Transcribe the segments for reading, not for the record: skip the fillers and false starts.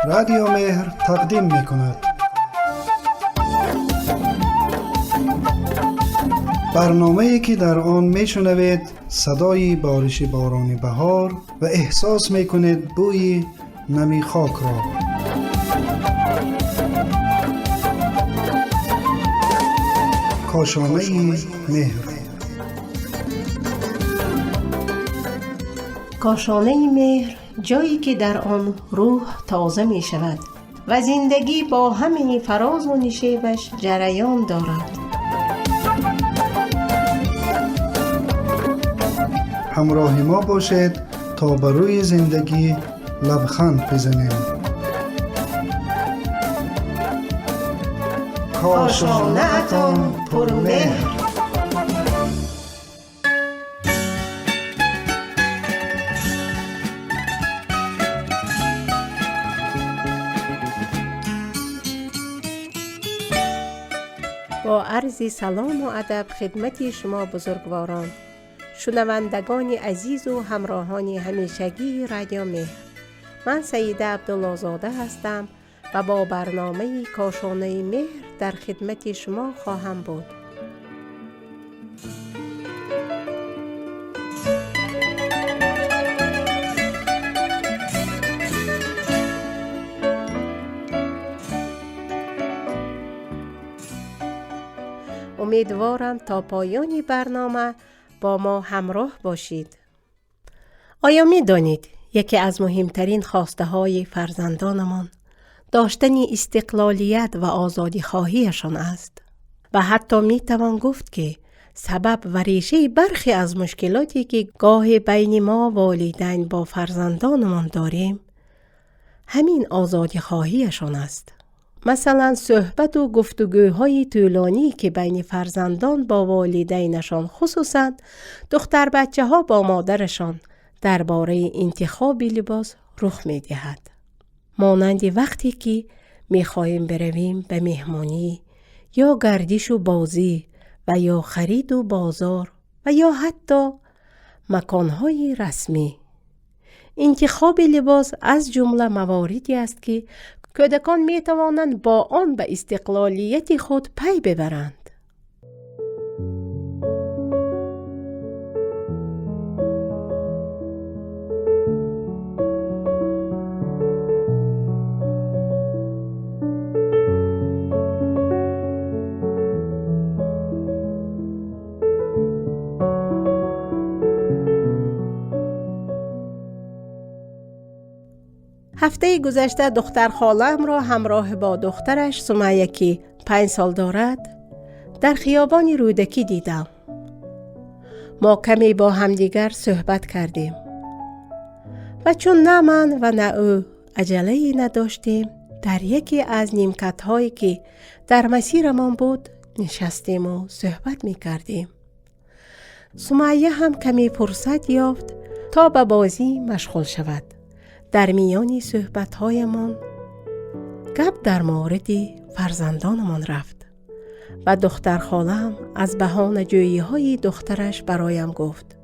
رادیو مهر تقدیم می کند. برنامه‌ای که در آن می شنوید صدای بارش باران بهار و احساس می کنید بوی نمی خاک را. کاشانه مهر. کاشانه مهر، جایی که در آن روح تازه می شود و زندگی با همه فراز و نشیبش جریان دارد. همراه ما باشید تا بر روی زندگی لبخند بزنیم. کاشانه‌تان پرمهر. با عرض سلام و ادب خدمت شما بزرگواران، شنوندگان عزیز و همراهان همیشگی رادیو مهر، من سیده عبدالله زاده هستم و با برنامه کاشانه مهر در خدمت شما خواهم بود. امیدوارم تا پایان برنامه با ما همراه باشید. آیا می دانید یکی از مهمترین خواسته های فرزندانمان داشتن استقلالیت و آزادی خواهیشان است و حتی می توان گفت که سبب و ریشه برخی از مشکلاتی که گاه بین ما والدین با فرزندانمان داریم همین آزادی خواهیشان است. مثلا صحبت و گفتگوهای طولانی که بین فرزندان با والدینشان، خصوصا دختر بچه ها با مادرشان درباره انتخاب لباس رخ می دهد. مانند وقتی که می خواهیم برویم به مهمانی یا گردش و بازی و یا خرید و بازار و یا حتی مکانهای رسمی. انتخاب لباس از جمله مواردی است که کودکان می توانند با آن به استقلالیت خود پی ببرند. هفته گذشته دختر خاله‌ام را همراه با دخترش سمیه که 5 سال دارد در خیابان رودکی دیدم. ما کمی با همدیگر صحبت کردیم و چون نه من و نه او عجله‌ای نداشتیم، در یکی از نیمکت‌هایی که در مسیرمان بود نشستیم و صحبت می‌کردیم. سمیه هم کمی فرصت یافت تا به بازی مشغول شود. در میان صحبت‌هایمان گپ در مورد فرزندانمان رفت و دختر خاله‌ام از بهانه‌جویی‌های دخترش برایم گفت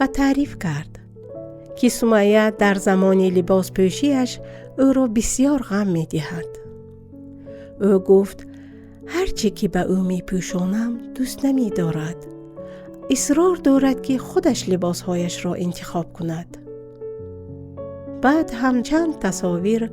و تعریف کرد که سمیه در زمان لباس پوشیش او را بسیار غم می‌دهد. او گفت هرچی که به او می‌پوشانم دوست نمی‌دارد. اصرار دارد که خودش لباس‌هایش را انتخاب کند. بعد هم چند تصاویر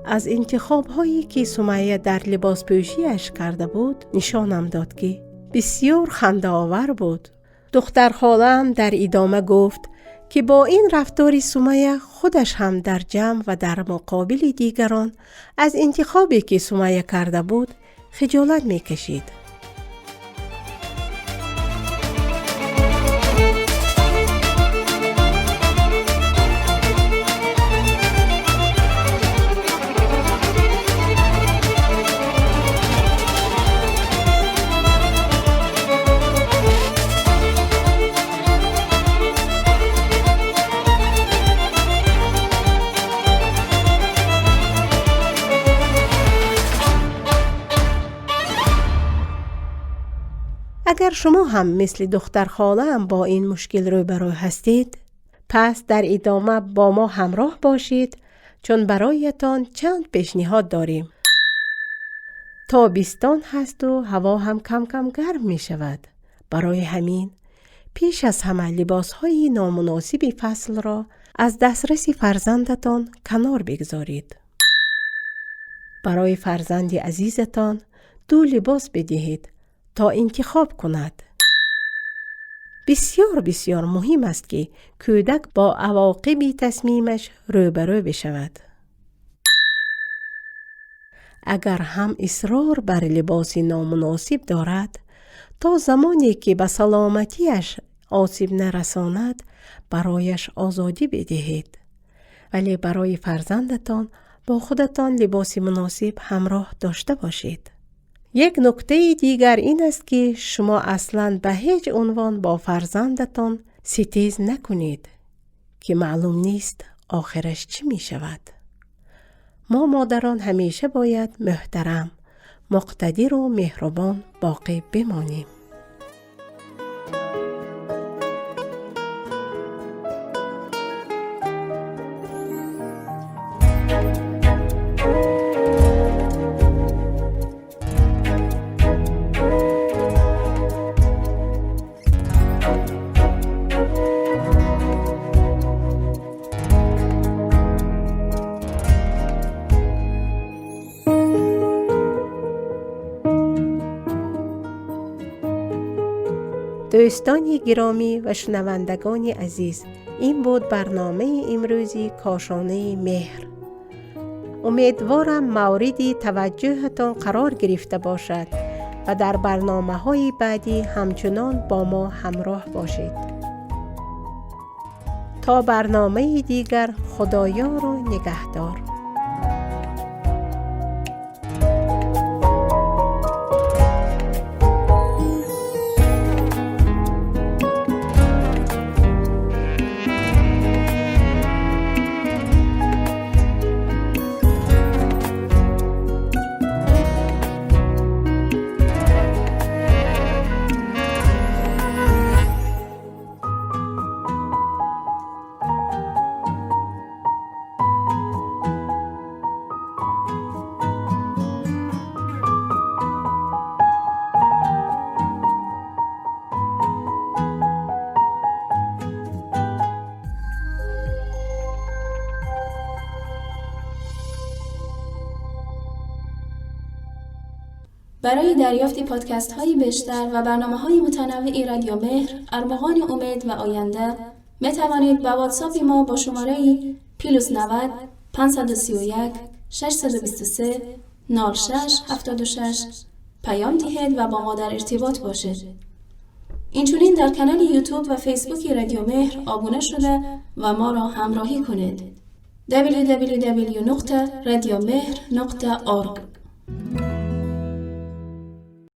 از انتخاب‌هایی که سمیه در لباس پوشیش کرده بود نشانم داد که بسیار خنده‌آور بود. دختر خاله‌ام در ادامه گفت که با این رفتار سمیه خودش هم در جمع و در مقابل دیگران از انتخابی که سمیه کرده بود خجالت می‌کشید. اگر شما هم مثل دختر خاله‌ام با این مشکل روبرو هستید، پس در ادامه با ما همراه باشید چون برایتان چند پیشنهاد داریم. تابستان هست و هوا هم کم کم گرم می شود. برای همین پیش از همه لباسهای نامناسب فصل را از دسترس فرزندتان کنار بگذارید. برای فرزند عزیزتان 2 لباس بدهید تا انتخاب کند. بسیار بسیار مهم است که کودک با عواقب تصمیمش روبرو بشود. اگر هم اصرار بر لباس نامناسب دارد، تا زمانی که به سلامتیش آسیب نرساند برایش آزادی بدهید. ولی برای فرزندتان با خودتان لباس مناسب همراه داشته باشید. یک نکته دیگر این است که شما اصلاً به هیچ عنوان با فرزندتان ستیز نکنید که معلوم نیست آخرش چی می شود. ما مادران همیشه باید محترم، مقتدر و مهربان باقی بمانیم. دوستان گرامی و شنوندگان عزیز، این بود برنامه امروزی کاشانه مهر. امیدوارم مورد توجهتان قرار گرفته باشد و در برنامه‌های بعدی همچنان با ما همراه باشید. تا برنامه دیگر، خدایار و نگهدار. برای دریافت پادکست های بیشتر و برنامه های متنوع رادیو مهر، ارمغان امید و آینده می توانید با واتساپ ما با شماره +90 531 623 0676 پیام دهید و با ما در ارتباط باشید. اینچنین در کانال یوتیوب و فیسبوک رادیو مهر آبونه شده و ما را همراهی کنید. www.radiomehr.org